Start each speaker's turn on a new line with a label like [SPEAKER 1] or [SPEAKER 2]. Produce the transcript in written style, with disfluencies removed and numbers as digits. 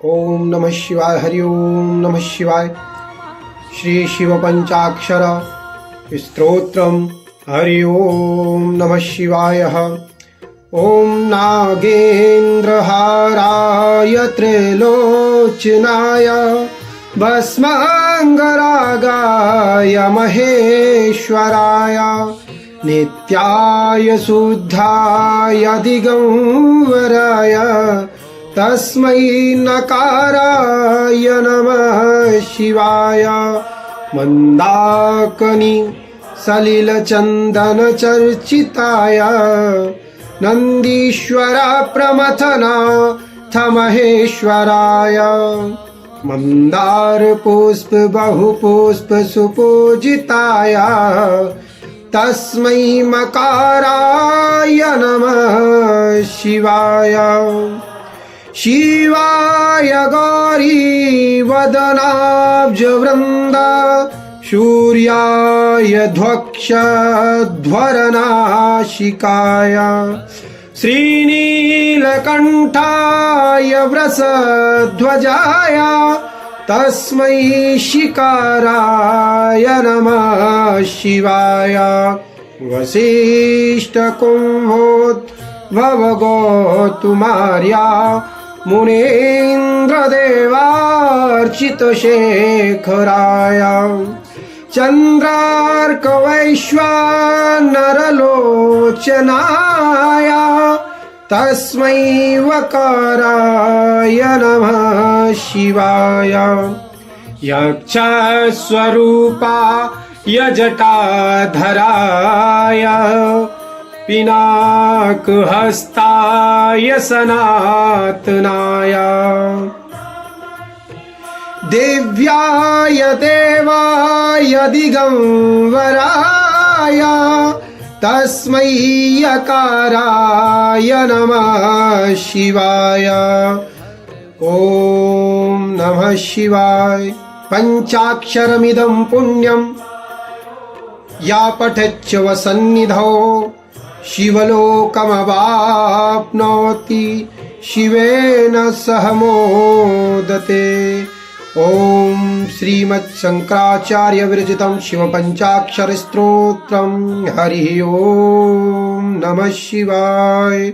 [SPEAKER 1] ओम नमः शिवाय। हरि ओम नमः शिवाय। श्री शिव पंचाक्षर स्तोत्रम। हरि ओम नमः शिवाय। ओम नागेन्द्रहाराय त्रैलोचनाय भस्मांगरागाय महेश्वराय नित्याय शुद्धाय दिगंबराय तस्मै नकाराय नमः शिवाय। मंदाकिनी सलिलचंदन चर्चिताय नंदीश्वर प्रमथनाथ महेश्वराय मंदार पुष्प बहुपुष्प सुपूजिताय तस्मै मकाराय नमः शिवाय। शिवाय गौरी वदनाब्जवृन्द सूर्याय ध्वक्षध्वरनाशिकाय श्रीनीलकण्ठाय वृषध्वजाय तस्मै शिकाराय नमः शिवाय। वसिष्ठकुम्भोद्भवगोतुमार्या मुनीन्द्रदेवार्चितशेखराय चन्द्रार्कवैश्वानरलोचनाय तस्मै वकाराय नमः शिवाय। यक्षस्वरूपाय जटाधराय पिनाकहस्ताय सनातनाय देव्याय देवाय दिगंबराय तस्मै यकाराय नमः शिवाय। ओम नमः शिवाय। पंचाक्षरमिदं पुण्यं या पठेच्च वसन्निधौ शिवलोकमवाप्नोति शिवेन सह मोदते। ओम श्रीमच्छंकराचार्य विरचितं शिवपंचाक्षर स्तोत्रम्। हरि ओम नमः शिवाय।